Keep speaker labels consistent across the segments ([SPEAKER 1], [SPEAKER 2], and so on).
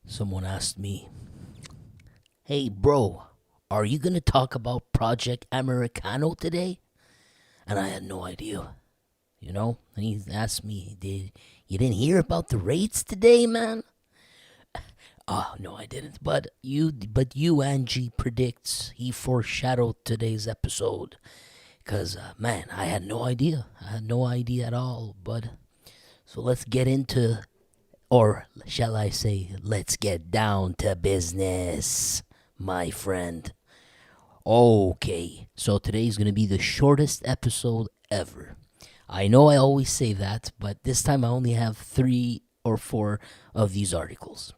[SPEAKER 1] Someone asked me, "Hey, bro, are you gonna talk about Project Americano today?" And I had no idea, And he asked me, "Did you didn't hear about the raids today, man?" Oh no, I didn't. But Angie predicts he foreshadowed today's episode. Cause man, I had no idea. I had no idea at all. But so let's get into, or shall I say, let's get down to business, my friend. Okay, so today's gonna be the shortest episode ever. I know I always say that, but this time I only have 3 or 4 of these articles.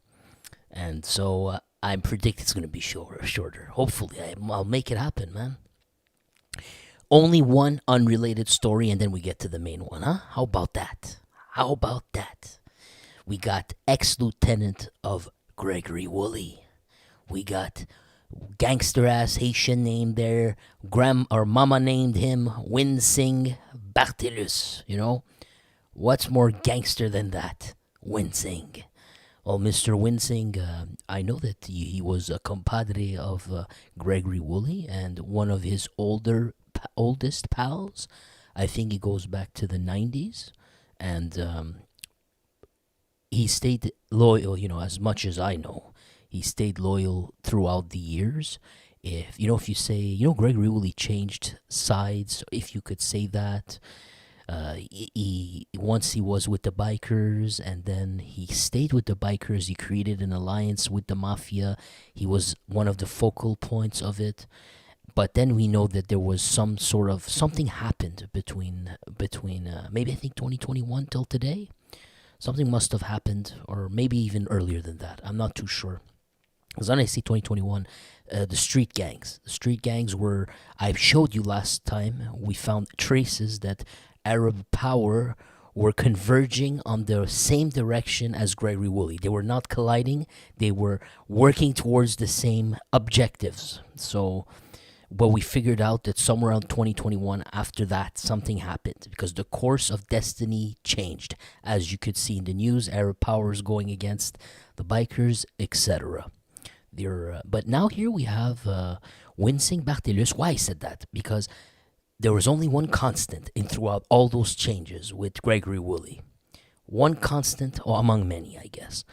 [SPEAKER 1] And so I predict it's gonna be shorter. Hopefully, I'll make it happen, man. Only one unrelated story, and then we get to the main one, huh? How about that? How about that? We got ex-lieutenant of Gregory Woolley. We got gangster ass Haitian named there. Or mama named him Singh Bartilus. What's more gangster than that? Singh. Well, Mr. Singh, I know that he was a compadre of Gregory Woolley and one of his oldest pals. I think it goes back to the 90s. And he stayed loyal, as much as I know. He stayed loyal throughout the years. If you say, Gregory Woolley changed sides, if you could say that. Once he was with the bikers, and then he stayed with the bikers. He created an alliance with the Mafia. He was one of the focal points of it. But then we know that there was something happened between maybe I think 2021 till today. Something must have happened, or maybe even earlier than that. I'm not too sure. Because when I say 2021, the street gangs. The street gangs were, I showed you last time, we found traces that Arab power were converging on the same direction as Gregory Woolley. They were not colliding. They were working towards the same objectives. But we figured out that somewhere around 2021, after that, something happened because the course of destiny changed. As you could see in the news, Arab powers going against the bikers, etc. But now here we have Singh Bartilus. Why I said that? Because there was only one constant in throughout all those changes with Gregory Woolley. One constant, or among many, I guess.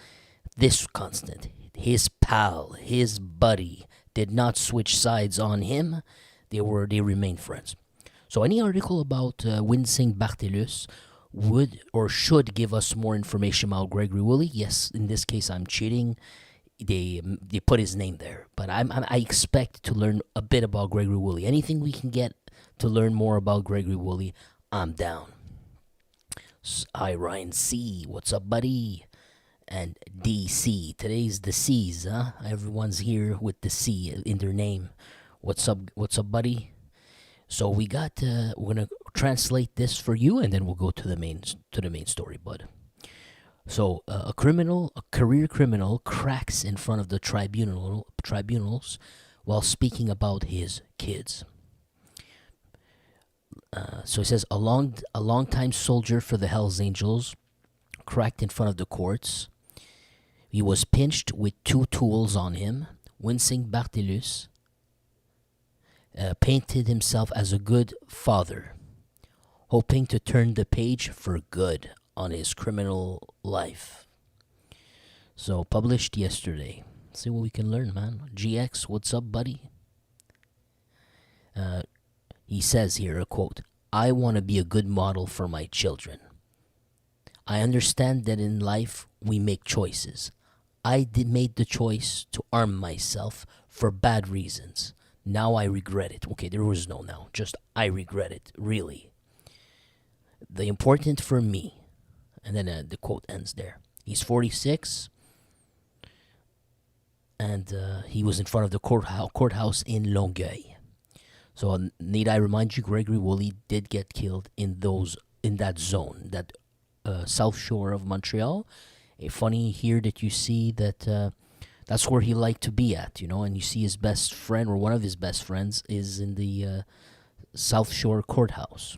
[SPEAKER 1] This constant, his pal, his buddy, did not switch sides on him. They remained friends. So any article about Singh Bartilus would or should give us more information about Gregory Woolley. Yes, in this case I'm cheating. They put his name there, but I expect to learn a bit about Gregory Woolley. Anything we can get to learn more about Gregory Woolley, I'm down. Hi Ryan C, what's up, buddy? And DC. Today's the C's, huh? Everyone's here with the C in their name. What's up, buddy? So we're gonna translate this for you, and then we'll go to the main story, bud. So a career criminal, cracks in front of the tribunals while speaking about his kids. So it says a long-time soldier for the Hells Angels cracked in front of the courts. He was pinched with 2 tools on him. Singh Bartilus painted himself as a good father, hoping to turn the page for good on his criminal life. So, published yesterday. See what we can learn, man. GX, what's up, buddy? He says here, a quote, "I want to be a good model for my children. I understand that in life we make choices. I made the choice to arm myself for bad reasons. Now I regret it." Okay, there was no now. Just I regret it, really. The important for me, and then the quote ends there. He's 46, and he was in front of the courthouse in Longueuil. So need I remind you, Gregory Woolley did get killed in that zone, that South Shore of Montreal. Funny here that you see that that's where he liked to be at, and you see his best friend, or one of his best friends, is in the South Shore courthouse.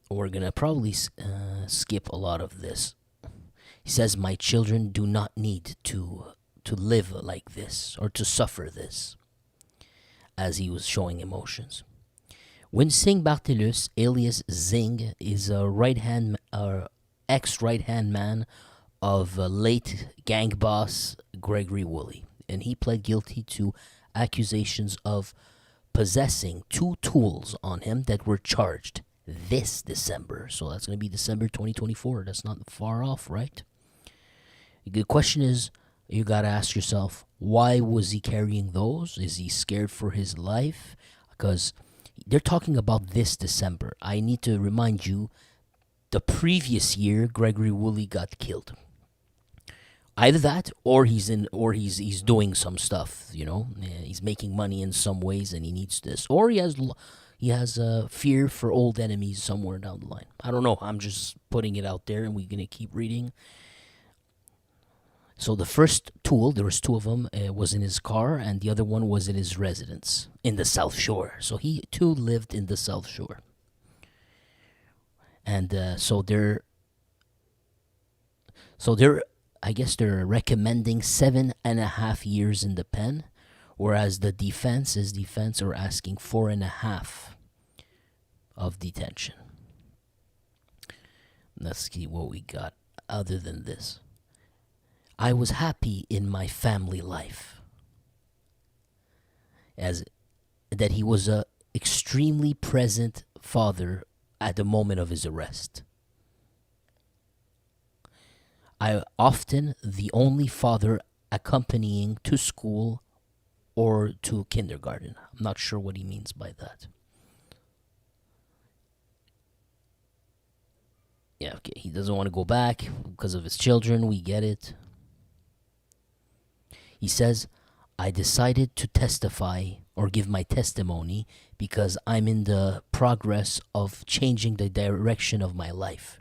[SPEAKER 1] We're gonna probably skip a lot of this. He says, "My children do not need to live like this or to suffer this," as he was showing emotions. When Singh Bartilus, alias Zing, is a ex right hand man of late gang boss Gregory Woolley, and he pled guilty to accusations of possessing two tools on him that were charged this December. So that's going to be December 2024. That's not far off, right? The question is, you got to ask yourself, why was he carrying those? Is he scared for his life? Because they're talking about this December. I need to remind you, the previous year, Gregory Woolley got killed. Either that, or he's doing some stuff. He's making money in some ways, and he needs this, or he has a fear for old enemies somewhere down the line. I don't know. I'm just putting it out there, and we're gonna keep reading. So the first tool, there was two of them, was in his car, and the other one was in his residence in the South Shore. So he too lived in the South Shore, and so they're I guess they're recommending 7.5 years in the pen, whereas the defense are asking 4.5 of detention. Let's see what we got other than this. I was happy in my family life, as that he was a extremely present father at the moment of his arrest. I often the only father accompanying to school or to kindergarten. I'm not sure what he means by that. Yeah, okay, he doesn't want to go back because of his children. We get it. He says, I decided to testify or give my testimony because I'm in the progress of changing the direction of my life.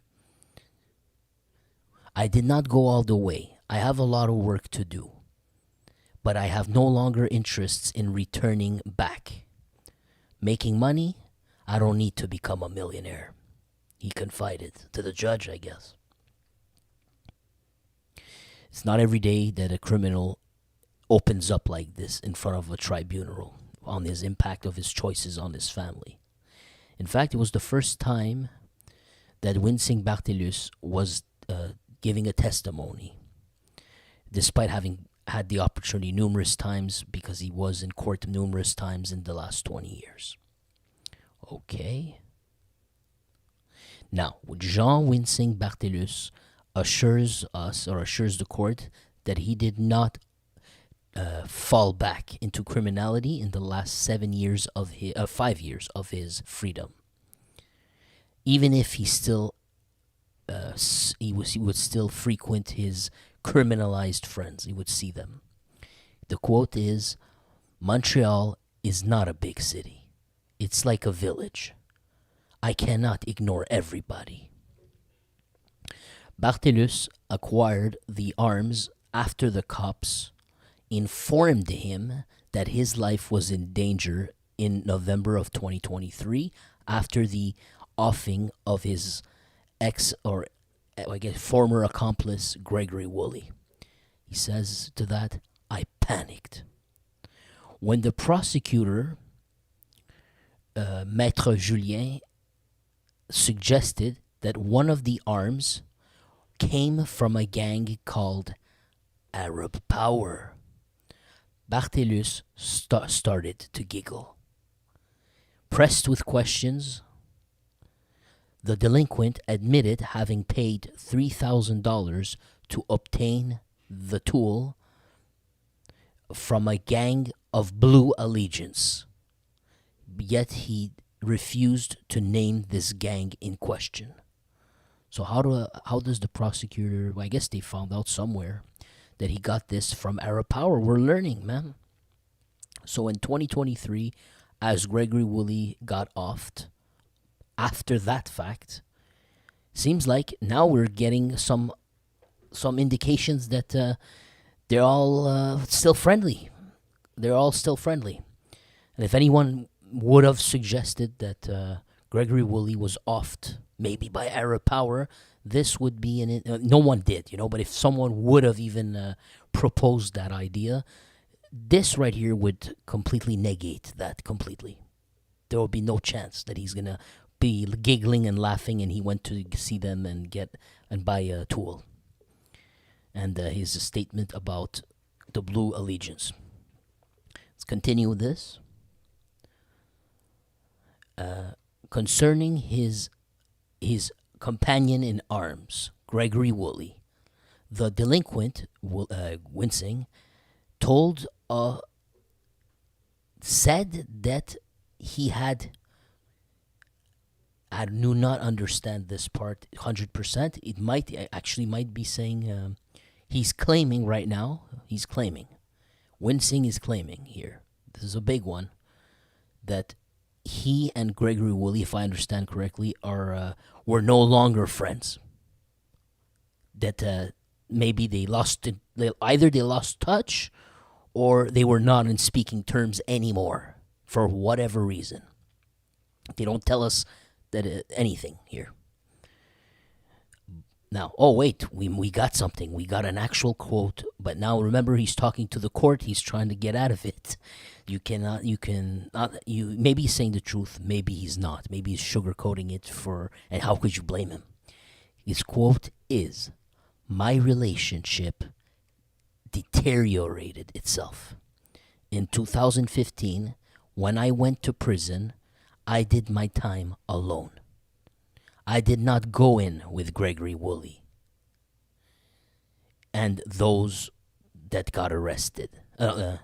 [SPEAKER 1] I did not go all the way. I have a lot of work to do. But I have no longer interests in returning back. Making money, I don't need to become a millionaire. He confided to the judge, I guess. It's not every day that a criminal opens up like this in front of a tribunal on his impact of his choices on his family. In fact, it was the first time that Singh Bartilus was giving a testimony, despite having had the opportunity numerous times because he was in court numerous times in the last 20 years. Okay. Now, Jean Singh Bartilus assures the court that he did not fall back into criminality in the last 5 years of his freedom. Even if he still he would still frequent his criminalized friends. He would see them. The quote is, Montreal is not a big city. It's like a village. I cannot ignore everybody. Bartilus acquired the arms after the cops informed him that his life was in danger in November of 2023 after the offing of his former accomplice Gregory Woolley. He says to that, I panicked. When the prosecutor, Maître Julien, suggested that one of the arms came from a gang called Arab Power, Bartilus started to giggle. Pressed with questions, the delinquent admitted having paid $3,000 to obtain the tool from a gang of Blue Allegiance, yet he refused to name this gang in question. So how does the prosecutor, I guess they found out somewhere that he got this from Arab Power. We're learning, man. So in 2023, as Gregory Woolley got offed, after that fact, seems like now we're getting some indications that they're all still friendly. They're all still friendly. And if anyone would have suggested that Gregory Woolley was offed maybe by Arab Power, this would be no one did, but if someone would have even proposed that idea, this right here would completely negate that completely. There will be no chance that he's gonna be giggling and laughing and he went to see them and buy a tool. And his statement about the blue allegiance. Let's continue with this. Concerning his companion in arms, Gregory Woolley, the delinquent, Wincing, said that he had. I do not understand this part 100%. It might be saying he's claiming right now. He's claiming. Wincing is claiming here. This is a big one. That he and Gregory Woolley, if I understand correctly, were no longer friends. That maybe they either they lost touch, or they were not in speaking terms anymore for whatever reason. They don't tell us that anything here. Now, oh wait, we got something. We got an actual quote, but now remember he's talking to the court. He's trying to get out of it. You maybe he's saying the truth, maybe he's not. Maybe he's sugarcoating it and how could you blame him? His quote is, "My relationship deteriorated itself. In 2015, when I went to prison, I did my time alone. I did not go in with Gregory Woolley and those that got arrested, and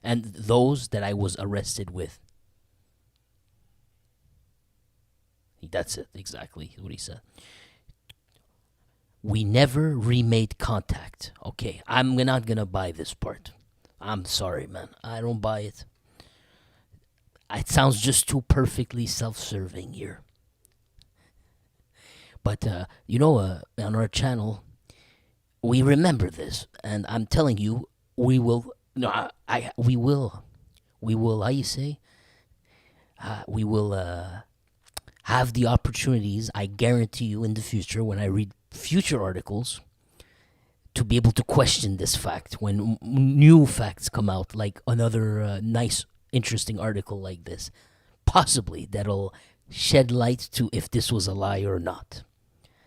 [SPEAKER 1] those that I was arrested with." That's it, exactly what he said. "We never remade contact." Okay, I'm not gonna buy this part. I'm sorry, man. I don't buy it. It sounds just too perfectly self-serving here. But on our channel, we remember this, and I'm telling you, we will. No, we will. We will. How you say? We will have the opportunities. I guarantee you, in the future, when I read future articles, to be able to question this fact when new facts come out, like another nice, interesting article like this, possibly that'll shed light to if this was a lie or not.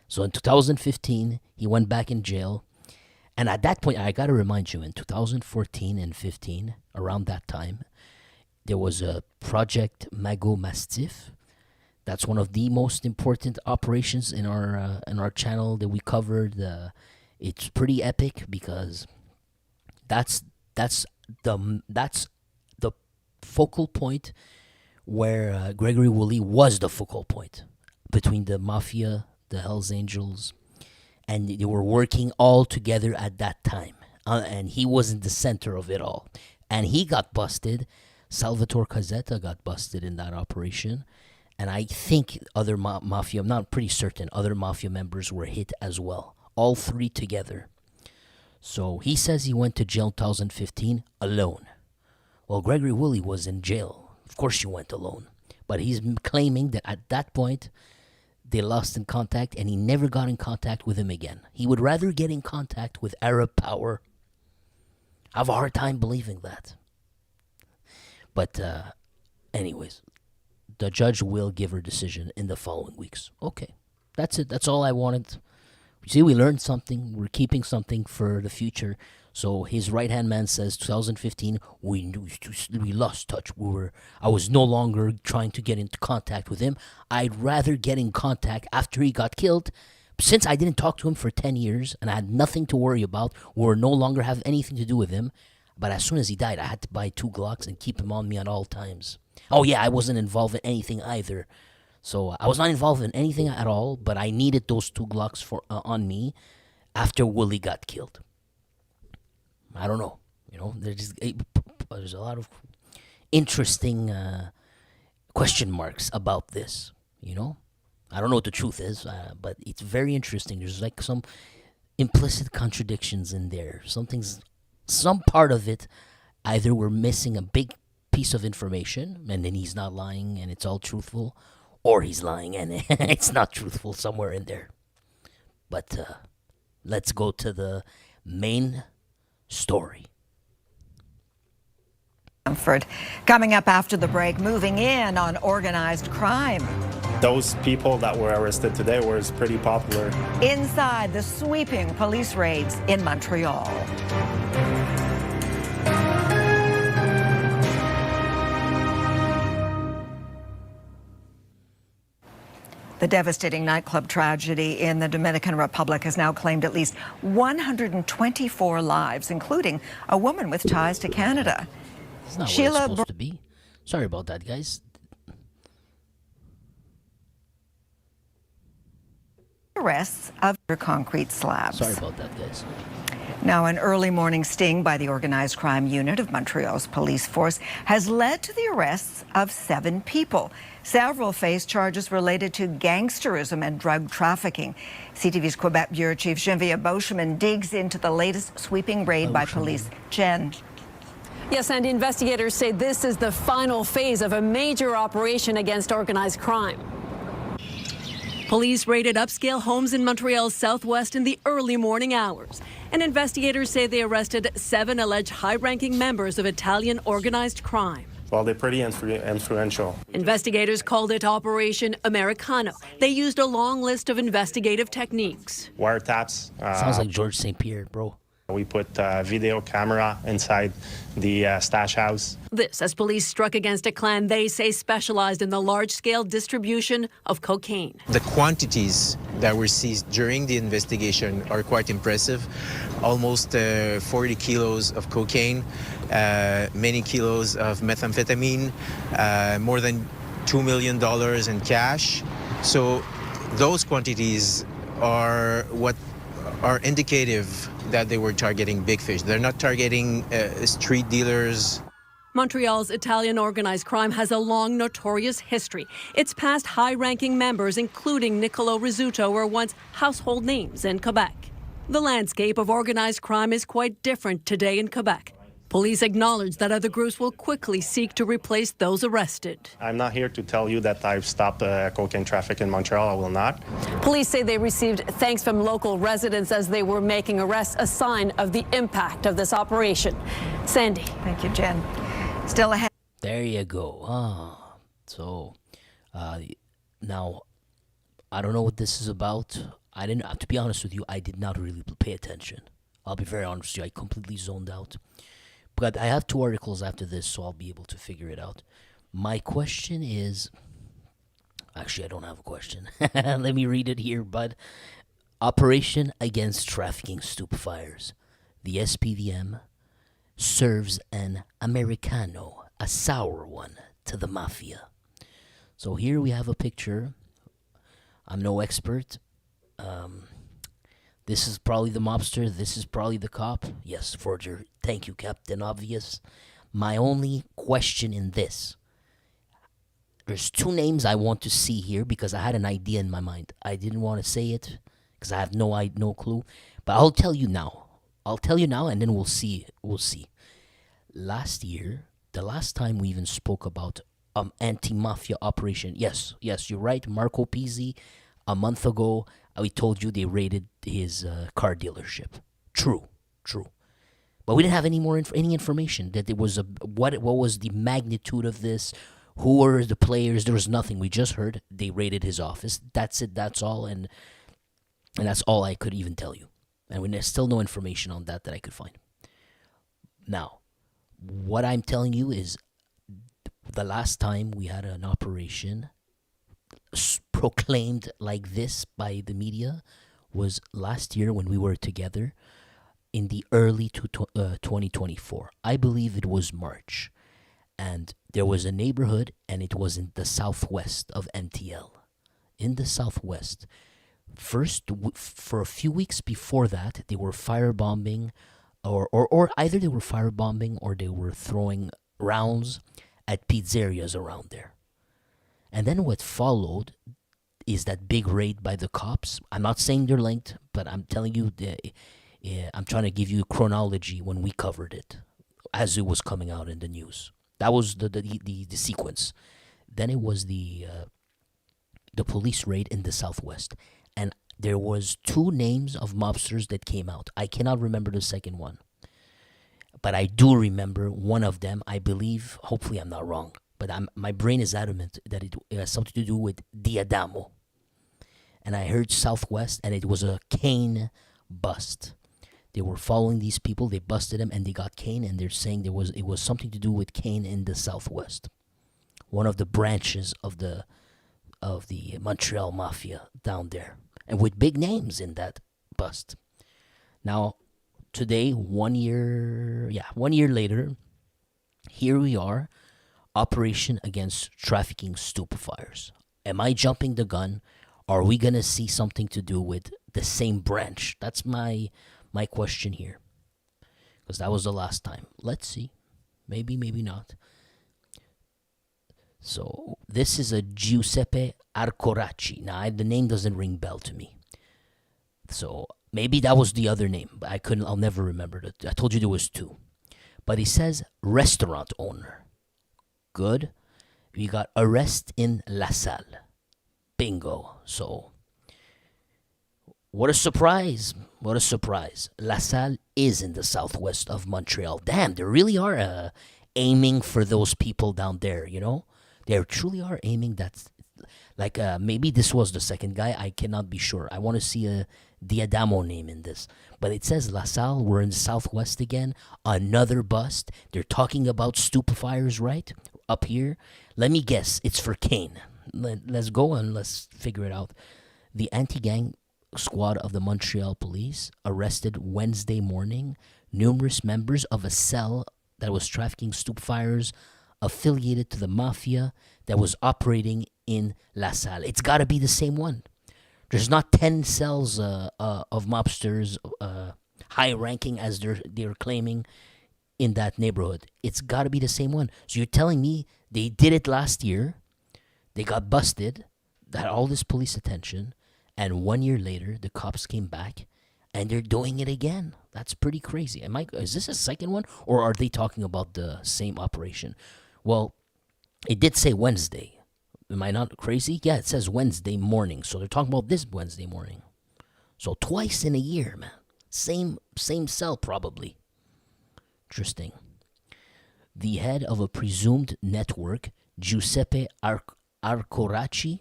[SPEAKER 1] So in 2015, he went back in jail. And at that point, I got to remind you, in 2014 and 15, around that time, there was a Project Mago Mastiff. That's one of the most important operations in our channel that we covered. It's pretty epic because that's the focal point where Gregory Woolley was the focal point between the Mafia, the Hells Angels, and they were working all together at that time. And he was in the center of it all. And he got busted. Salvatore Casetta got busted in that operation. And I think other Mafia, I'm not pretty certain, other Mafia members were hit as well. All three together. So he says he went to jail in 2015 alone. Well, Gregory Woolley was in jail. Of course you went alone. But he's claiming that at that point, they lost in contact, and he never got in contact with him again. He would rather get in contact with Arab power. I have a hard time believing that. But anyways, the judge will give her decision in the following weeks. Okay, that's it. That's all I wanted. You see, we learned something. We're keeping something for the future. So his right-hand man says 2015, we lost touch. I was no longer trying to get into contact with him. I'd rather get in contact after he got killed. Since I didn't talk to him for 10 years and I had nothing to worry about or no longer have anything to do with him. But as soon as he died, I had to buy 2 Glocks and keep him on me at all times. Oh yeah, I wasn't involved in anything either. So I was not involved in anything at all, but I needed those 2 Glocks on me after Woolley got killed. I don't know. There's a lot of interesting question marks about this. I don't know what the truth is, but it's very interesting. There's like some implicit contradictions in there. Some part of it, either we're missing a big piece of information, and then he's not lying, and it's all truthful, or he's lying and it's not truthful somewhere in there. But let's go to the main story.
[SPEAKER 2] Coming up after the break, moving in on organized crime.
[SPEAKER 3] Those people that were arrested today were pretty popular.
[SPEAKER 2] Inside the sweeping police raids in Montreal. The devastating nightclub tragedy in the Dominican Republic has now claimed at least 124 lives, including a woman with ties to Canada.
[SPEAKER 1] It's not what it's supposed to be. Sorry about that, guys.
[SPEAKER 2] Arrests of concrete slabs.
[SPEAKER 1] Sorry about that, guys.
[SPEAKER 2] Now, an early morning sting by the organized crime unit of Montreal's police force has led to the arrests of 7 people. Several face charges related to gangsterism and drug trafficking. CTV's Quebec Bureau Chief Geneviève Beauchemin digs into the latest sweeping raid by police. Jen.
[SPEAKER 4] Yes, and investigators say this is the final phase of a major operation against organized crime. Police raided upscale homes in Montreal's southwest in the early morning hours. And investigators say they arrested 7 alleged high-ranking members of Italian organized crime.
[SPEAKER 3] Well, they're pretty influential.
[SPEAKER 4] Investigators called it Operation Americano. They used a long list of investigative techniques.
[SPEAKER 3] Wiretaps.
[SPEAKER 1] Sounds like George St. Pierre, bro.
[SPEAKER 3] We put a video camera inside the stash house.
[SPEAKER 4] This as police struck against a clan they say specialized in the large-scale distribution of cocaine.
[SPEAKER 5] The quantities that were seized during the investigation are quite impressive. Almost 40 kilos of cocaine, many kilos of methamphetamine, more than $2 million in cash. So those quantities are what are indicative that they were targeting big fish. They're not targeting street dealers.
[SPEAKER 4] Montreal's Italian organized crime has a long, notorious history. Its past high-ranking members, including Niccolo Rizzuto, were once household names in Quebec. The landscape of organized crime is quite different today in Quebec. Police acknowledge that other groups will quickly seek to replace those arrested.
[SPEAKER 3] I'm not here to tell you that I've stopped cocaine traffic in Montreal. I will not.
[SPEAKER 4] Police say they received thanks from local residents as they were making arrests, a sign of the impact of this operation. Sandy.
[SPEAKER 2] Thank you, Jen. Still ahead.
[SPEAKER 1] There you go. So now I don't know what this is about. I didn't. To be honest with you, I did not really pay attention. I'll be very honest with you. I completely zoned out. But I have 2 articles after this, so I'll be able to figure it out. My question is... Actually, I don't have a question. Let me read it here, bud. Operation Against Trafficking Stupefires. The SPVM serves an Americano, a sour one, to the Mafia. So here we have a picture. I'm no expert. This is probably the mobster. This is probably the cop. Yes, forger. Thank you, Captain Obvious. My only question in this. There's 2 names I want to see here because I had an idea in my mind. I didn't want to say it because I have no clue. But I'll tell you now. And then we'll see. Last year, the last time we even spoke about anti-mafia operation. Yes, you're right. Marco Pizzi, a month ago, we told you they raided his car dealership. True. But we didn't have any information that it was what was the magnitude of this, who were the players. There was nothing. We just heard they raided his office. That's it. That's all, and that's all I could even tell you. And there's still no information on that I could find. Now, what I'm telling you is, the last time we had an operation proclaimed like this by the media was last year when we were together in the early 2024. I believe it was March. And there was a neighborhood, and it was in the southwest of MTL. In the southwest. First, for a few weeks before that, they were firebombing, or either they were firebombing or they were throwing rounds at pizzerias around there. And then what followed is that big raid by the cops. I'm not saying they're linked, but I'm telling you, I'm trying to give you chronology when we covered it, as it was coming out in the news. That was the sequence. Then it was the police raid in the southwest. And there was two names of mobsters that came out. I cannot remember the second one, but I do remember one of them. I believe, hopefully I'm not wrong, but my brain is adamant that it has something to do with Diadamo. And I heard Southwest, and it was a cane bust. They were following these people. They busted them, and they got cane. And they're saying it was something to do with cane in the Southwest, one of the branches of the Montreal Mafia down there, and with big names in that bust. Now, today, 1 year later, here we are, operation against trafficking stupefyers. Am I jumping the gun? Are we gonna see something to do with the same branch? That's my question here, because that was the last time. Let's see, maybe not. So this is a Giuseppe Arcoracci. Now the name doesn't ring bell to me, so maybe that was the other name, but I'll never remember it. I told you there was two, but he says restaurant owner. Good. We got arrest in La Salle. Bingo. So, what a surprise. What a surprise. La Salle is in the southwest of Montreal. Damn, they really are aiming for those people down there, you know? They truly are aiming. That's like, maybe this was the second guy. I cannot be sure. I want to see a Diadamo name in this. But it says La Salle. We're in the southwest again. Another bust. They're talking about stupefyers, right? Up here. Let me guess. It's for cane. Let's go and let's figure it out. The anti-gang squad of the Montreal police arrested Wednesday morning numerous members of a cell that was trafficking stupefyers affiliated to the Mafia that was operating in La Salle. It's got to be the same one. There's not 10 cells of mobsters, high-ranking as they're claiming, in that neighborhood. It's got to be the same one. So you're telling me they did it last year, they got busted, got all this police attention, and 1 year later, the cops came back, and they're doing it again. That's pretty crazy. Is this a second one, or are they talking about the same operation? Well, it did say Wednesday. Am I not crazy? Yeah, it says Wednesday morning, so they're talking about this Wednesday morning. So twice in a year, man. Same cell, probably. Interesting. The head of a presumed network, Giuseppe Arcoracci,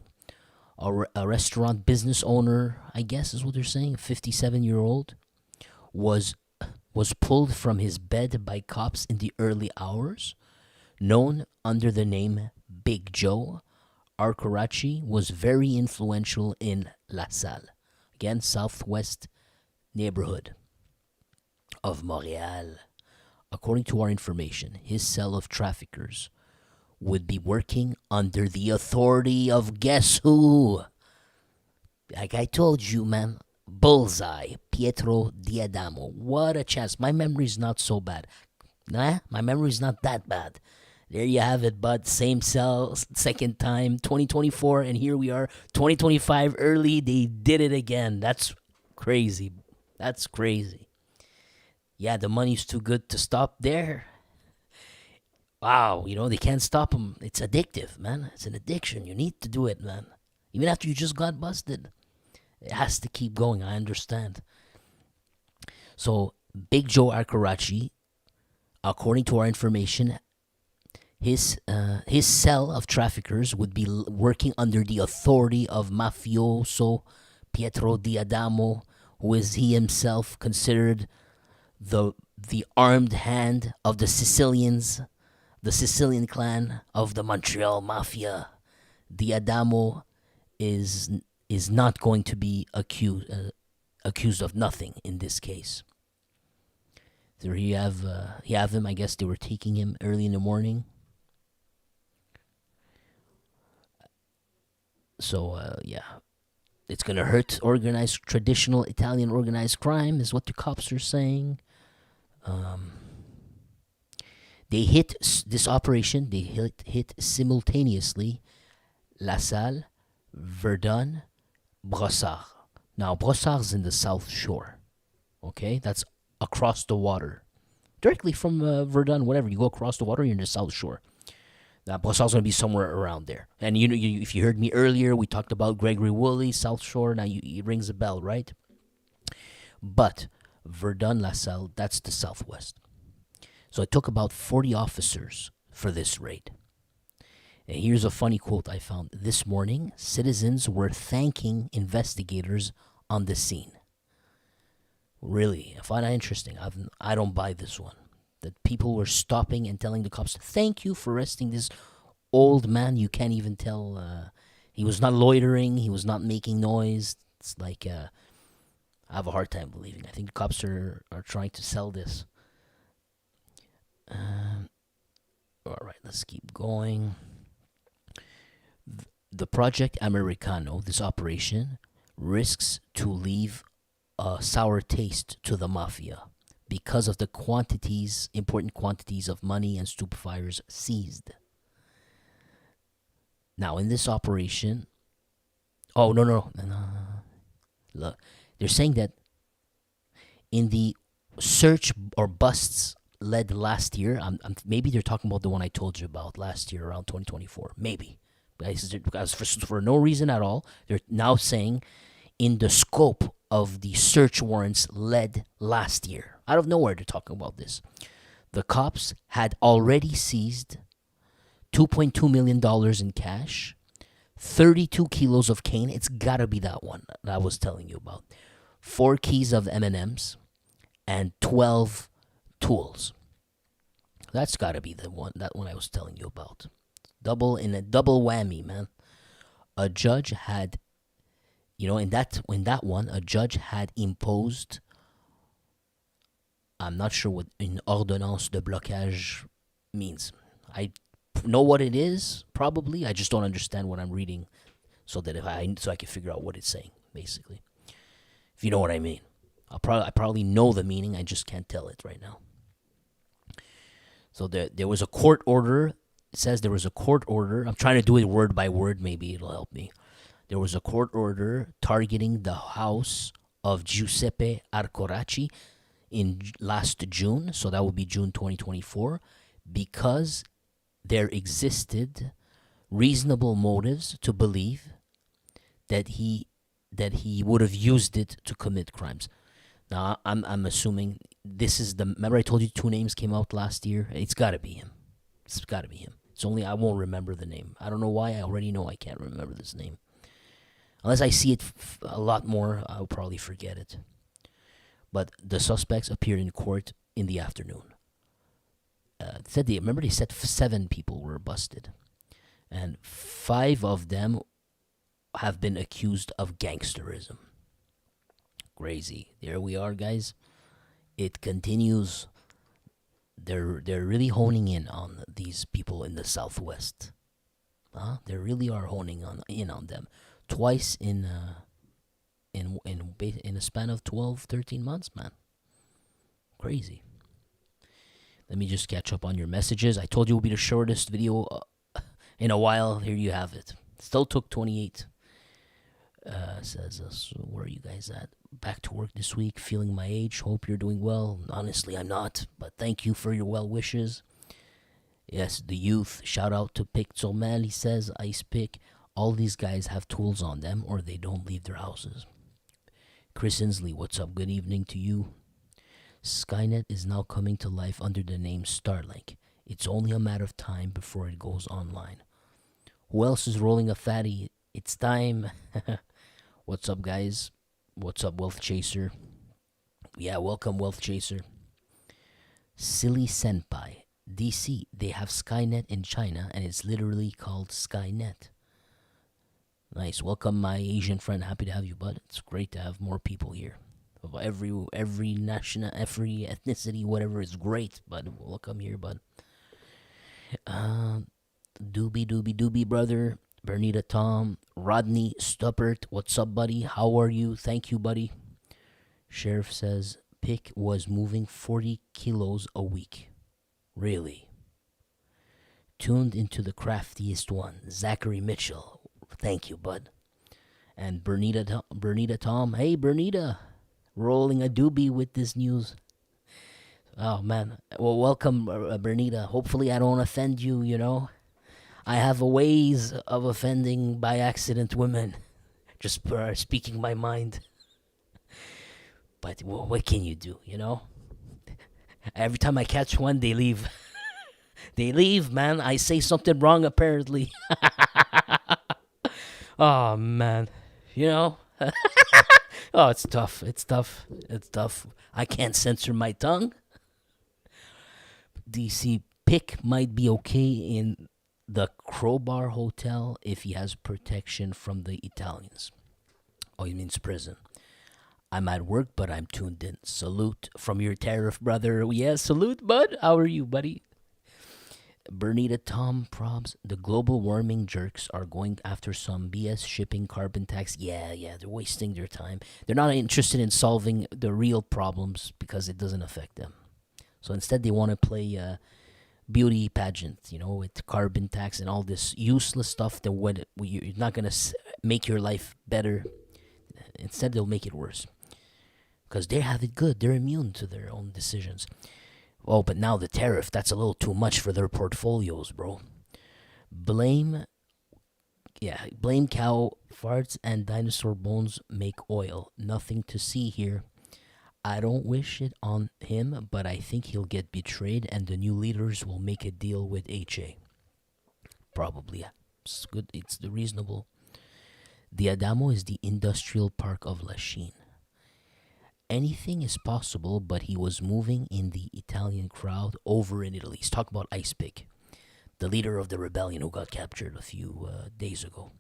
[SPEAKER 1] a restaurant business owner, I guess is what they're saying, a 57-year-old, was pulled from his bed by cops in the early hours. Known under the name Big Joe, Arcoracci was very influential in La Salle, again, southwest neighborhood of Montreal. According to our information, his cell of traffickers would be working under the authority of guess who? Like I told you, man. Bullseye. Pietro Diadamo. What a chance. My memory's not so bad. Nah, my memory's not that bad. There you have it, bud. Same cell, second time, 2024, and here we are, 2025 early. They did it again. That's crazy. That's crazy. Yeah, the money's too good to stop there. Wow, they can't stop them. It's addictive, man. It's an addiction. You need to do it, man. Even after you just got busted. It has to keep going, I understand. So, Big Joe Arcoracci, according to our information, his cell of traffickers would be working under the authority of mafioso Pietro Diadamo, who is he himself considered the armed hand of the Sicilians, the Sicilian clan of the Montreal Mafia. Diadamo is not going to be accused of nothing in this case. There you have him. I guess they were taking him early in the morning. So yeah, it's gonna hurt traditional Italian organized crime, is what the cops are saying. They hit this operation. They hit simultaneously La Salle, Verdun, Brossard. Now Brossard's in the South Shore. Okay, that's across the water, directly from Verdun. Whatever, you go across the water, you're in the South Shore. Brossard's going to be somewhere around there. And if you heard me earlier, we talked about Gregory Woolley, South Shore. Now it rings a bell, right? But Verdun, La Salle, that's the southwest. So it took about 40 officers for this raid. And here's a funny quote I found. This morning, citizens were thanking investigators on the scene. Really, I find that interesting. I don't buy this one. That people were stopping and telling the cops, thank you for arresting this old man. You can't even tell. He was not loitering. He was not making noise. It's like, I have a hard time believing. I think the cops are trying to sell this. All right, let's keep going. The Project Americano, this operation, risks to leave a sour taste to the Mafia because of the important quantities of money and stupefyers seized. Now, in this operation, no. Look, they're saying that in the search or busts led last year, maybe they're talking about the one I told you about last year around 2024, maybe. Because for no reason at all, they're now saying in the scope of the search warrants led last year. Out of nowhere, they're talking about this. The cops had already seized $2.2 million in cash, 32 kilos of cane. It's got to be that one that I was telling you about. 4 keys of M&Ms and 12 tools. That's got to be that one I was telling you about. Double whammy, man. A judge had, in that one, a judge had imposed, I'm not sure what une ordonnance de blocage means. I know what it is, probably. I just don't understand what I'm reading, so I can figure out what it's saying, basically. If you know what I mean. I probably know the meaning, I just can't tell it right now. So there was a court order. It says there was a court order. I'm trying to do it word by word. Maybe it'll help me. There was a court order targeting the house of Giuseppe Arcoraci in last June. So that would be June 2024, because there existed reasonable motives to believe that he would have used it to commit crimes. Now I'm assuming this is remember I told you 2 names came out last year? It's got to be him. It's got to be him. It's only I won't remember the name. I don't know why. I already know I can't remember this name. Unless I see it a lot more, I'll probably forget it. But the suspects appeared in court in the afternoon. Remember they said 7 people were busted. And 5 of them have been accused of gangsterism. Crazy. There we are, guys. It continues. They're really honing in on these people in the Southwest. They really are honing in on them. Twice in a span of 12, 13 months, man. Crazy. Let me just catch up on your messages. I told you it would be the shortest video in a while. Here you have it. Still took 28. Says, so where are you guys at? Back to work this week, feeling my age. Hope you're doing well. Honestly, I'm not, but thank you for your well wishes. Yes, the youth. Shout out to Pick Zomel. He says, Ice Pick. All these guys have tools on them or they don't leave their houses. Chris Inslee, what's up? Good evening to you. Skynet is now coming to life under the name Starlink. It's only a matter of time before it goes online. Who else is rolling a fatty? It's time. What's up, guys? What's up, Wealth Chaser? Yeah, welcome, Wealth Chaser. Silly Senpai. DC, they have Skynet in China, and it's literally called Skynet. Nice. Welcome, my Asian friend. Happy to have you, bud. It's great to have more people here. Of every national, every ethnicity, whatever is great, bud. Welcome here, bud. Doobie, brother. Bernita Tom, Rodney Stuppert, what's up, buddy? How are you? Thank you, buddy. Sheriff says Pick was moving 40 kilos a week. Really? Tuned into the craftiest one, Zachary Mitchell. Thank you, bud. And Bernita Tom. Hey, Bernita. Rolling a doobie with this news. Oh, man. Well, welcome, Bernita. Hopefully I don't offend you, I have a ways of offending by accident women. Just speaking my mind. But what can you do, you know? Every time I catch one, they leave. They leave, man. I say something wrong, apparently. Oh, man. You know? Oh, it's tough. It's tough. It's tough. I can't censor my tongue. DC Pick might be okay in the Crowbar Hotel if he has protection from the Italians. Oh, he means prison. I'm at work, but I'm tuned in. Salute from your tariff brother. Yeah, salute, bud. How are you, buddy? Bernita Tom Probs. The global warming jerks are going after some BS shipping carbon tax. Yeah, they're wasting their time. They're not interested in solving the real problems because it doesn't affect them. So instead, they want to play beauty pageant, with carbon tax and all this useless stuff that you're not going to make your life better. Instead, they'll make it worse. Because they have it good. They're immune to their own decisions. Oh, but now the tariff, that's a little too much for their portfolios, bro. Blame cow farts and dinosaur bones make oil. Nothing to see here. I don't wish it on him, but I think he'll get betrayed and the new leaders will make a deal with HA. Probably, yeah. It's good. It's reasonable. The Adamo is the industrial park of Lachine. Anything is possible, but he was moving in the Italian crowd over in Italy. He's talking about Ice Pick, the leader of the rebellion who got captured a few days ago.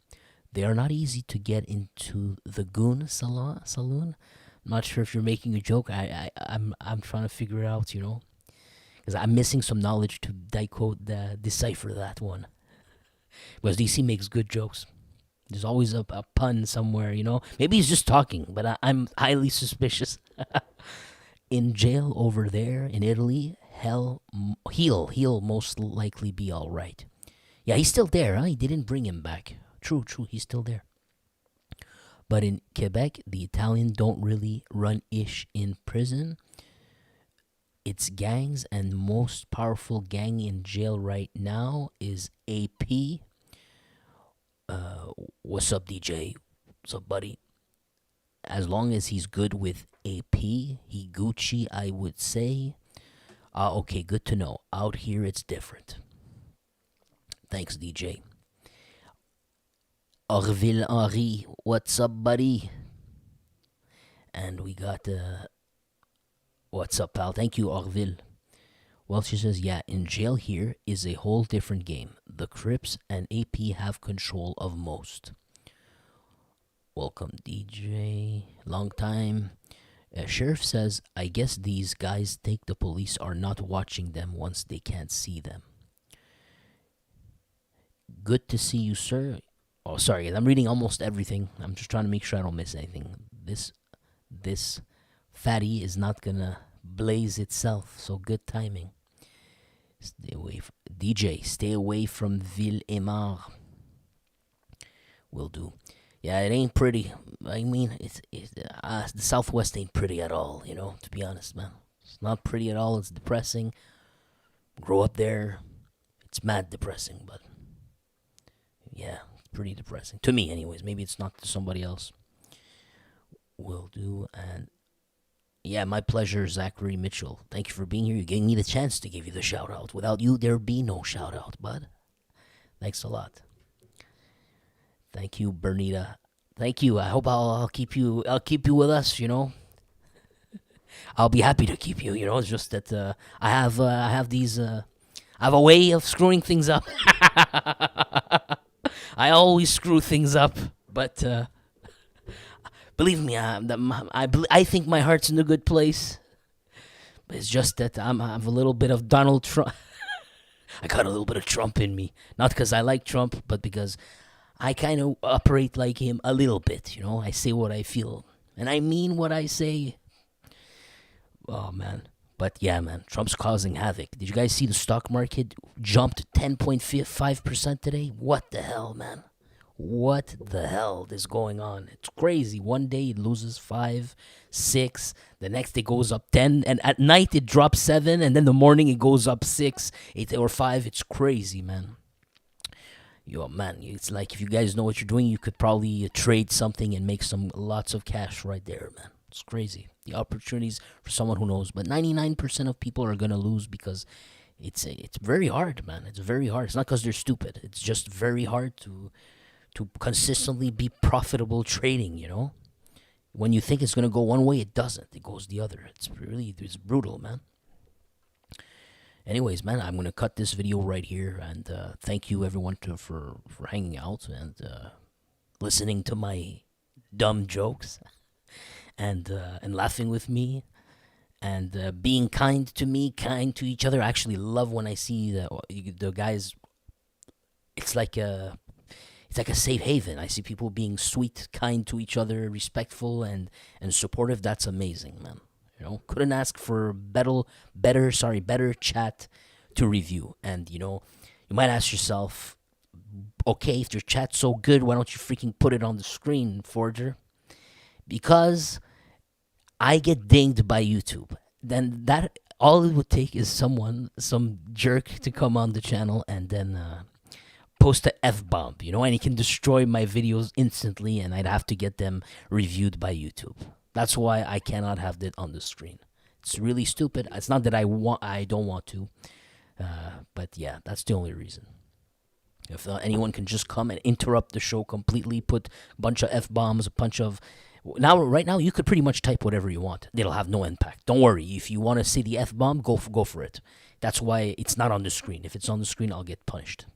[SPEAKER 1] They are not easy to get into the Goon Saloon. I'm not sure if you're making a joke. I'm trying to figure it out, because I'm missing some knowledge to decipher that one. Because DC makes good jokes. There's always a pun somewhere, Maybe he's just talking, but I'm highly suspicious. In jail over there in Italy, he'll most likely be all right. Yeah, he's still there, huh? He didn't bring him back. True, he's still there. But in Quebec, the Italian don't really run ish in prison. It's gangs, and most powerful gang in jail right now is AP. What's up, DJ? What's up, buddy? As long as he's good with AP, he Gucci, I would say. Okay, good to know. Out here, it's different. Thanks, DJ. Orville Henri, what's up, buddy? And we got, what's up, pal? Thank you, Orville. Well, she says, yeah, in jail here is a whole different game. The Crips and AP have control of most. Welcome, DJ. Long time. Sheriff says, I guess these guys think the police are not watching them once they can't see them. Good to see you, sir. Oh, sorry, I'm reading almost everything. I'm just trying to make sure I don't miss anything. This fatty is not gonna blaze itself, so good timing. Stay away DJ, stay away from Ville-et-Mar. Will do. Yeah, it ain't pretty. I mean, the Southwest ain't pretty at all, to be honest, man. It's not pretty at all. It's depressing. Grow up there. It's mad depressing, but yeah, it's pretty depressing. To me, anyways. Maybe it's not to somebody else. Will do. And yeah, my pleasure, Zachary Mitchell. Thank you for being here. You gave me the chance to give you the shout out. Without you, there'd be no shout out, bud. Thanks a lot. Thank you, Bernita. Thank you. I hope I'll keep you. I'll keep you with us. I'll be happy to keep you. It's just that I have these. I have a way of screwing things up. I always screw things up, but believe me, I think my heart's in a good place. But it's just that I have a little bit of Donald Trump. I got a little bit of Trump in me, not because I like Trump, but because I kind of operate like him a little bit, I say what I feel, and I mean what I say. Oh, man. But yeah, man, Trump's causing havoc. Did you guys see the stock market jumped 10.5% today? What the hell, man? What the hell is going on? It's crazy. One day it loses 5, 6. The next day goes up 10. And at night it drops 7. And then the morning it goes up 6, 8, or 5. It's crazy, man. Yo, man, it's like if you guys know what you're doing, you could probably trade something and make some lots of cash right there, man. It's crazy. The opportunities for someone who knows. But 99% of people are gonna lose because it's very hard, man. It's very hard. It's not because they're stupid. It's just very hard to consistently be profitable trading. When you think it's gonna go one way, it doesn't. It goes the other. It's brutal, man. Anyways, man, I'm gonna cut this video right here, and thank you everyone for hanging out and listening to my dumb jokes and laughing with me and being kind to me, kind to each other. I actually love when I see the guys. It's like a safe haven. I see people being sweet, kind to each other, respectful and supportive. That's amazing, man. Couldn't ask for better chat to review. And you might ask yourself, okay, if your chat's so good, why don't you freaking put it on the screen, Forger? Because I get dinged by YouTube. Then that all it would take is some jerk to come on the channel and then post a F-bomb, and he can destroy my videos instantly, and I'd have to get them reviewed by YouTube. That's why I cannot have that on the screen. It's really stupid. It's not that I don't want to, but yeah, that's the only reason. If anyone can just come and interrupt the show completely, put a bunch of F-bombs, right now, you could pretty much type whatever you want. It'll have no impact. Don't worry. If you want to say the F-bomb, go for it. That's why it's not on the screen. If it's on the screen, I'll get punished.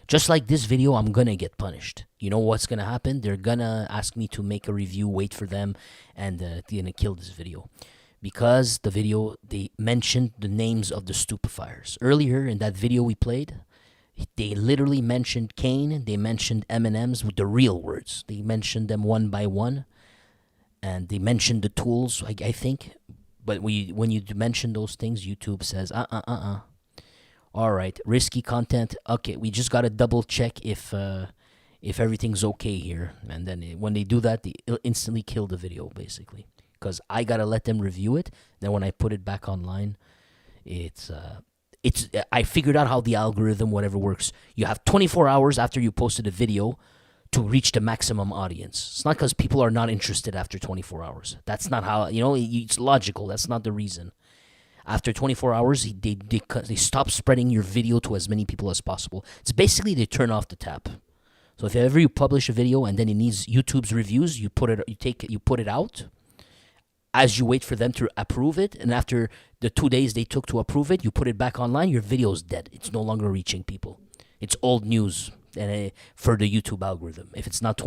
[SPEAKER 1] Just like this video, I'm gonna get punished. You know what's gonna happen? They're gonna ask me to make a review, wait for them, and they're gonna kill this video. Because the video, they mentioned the names of the stupefiers. Earlier in that video we played, they literally mentioned Kane, they mentioned M&Ms with the real words. They mentioned them one by one, and they mentioned the tools, I think. But when you mention those things, YouTube says, all right, risky content. Okay, we just gotta double check if everything's okay here, and then when they do that, they instantly kill the video, basically, because I gotta let them review it. Then when I put it back online, I figured out how the algorithm, whatever works. You have 24 hours after you posted a video to reach the maximum audience. It's not because people are not interested after 24 hours. That's not how it's logical. That's not the reason. After 24 hours, they stop spreading your video to as many people as possible. It's basically they turn off the tap. So if ever you publish a video and then it needs YouTube's reviews, you put it out. As you wait for them to approve it, and after the 2 days they took to approve it, you put it back online. Your video's dead. It's no longer reaching people. It's old news for the YouTube algorithm. If it's not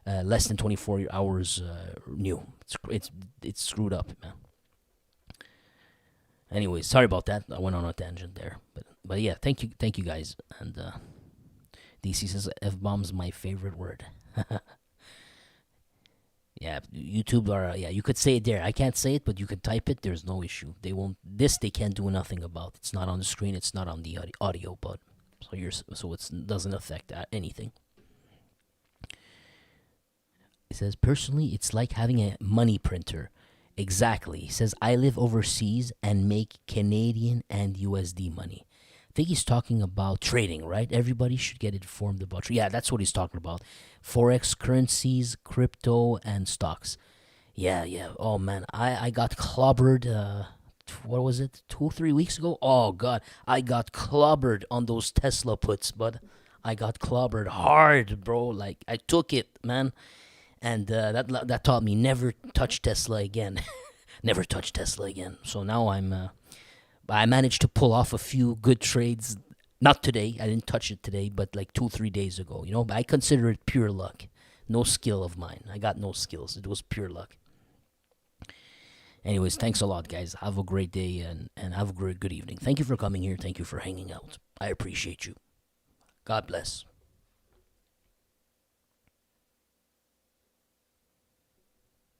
[SPEAKER 1] less than 24 hours new, it's screwed up, man. Anyways, sorry about that. I went on a tangent there, but yeah, thank you guys. And DC says F-bomb's my favorite word. Yeah, YouTube you could say it there. I can't say it, but you could type it. There's no issue. They can't do nothing about. It's not on the screen. It's not on the audio, but so it doesn't affect anything. It says personally, it's like having a money printer. Exactly. He says, I live overseas and make Canadian and USD money. I think he's talking about trading, right? Everybody should get informed about trading. Yeah, that's what he's talking about. Forex, currencies, crypto, and stocks. Yeah. Oh, man. I got clobbered, what was it, 2-3 weeks ago? Oh, God. I got clobbered on those Tesla puts, but I got clobbered hard, bro. Like, I took it, man. And that taught me never touch Tesla again. Never touch Tesla again. So now I managed to pull off a few good trades. Not today. I didn't touch it today, but like 2-3 days ago. But I consider it pure luck. No skill of mine. I got no skills. It was pure luck. Anyways, thanks a lot, guys. Have a great day and have a good evening. Thank you for coming here. Thank you for hanging out. I appreciate you. God bless.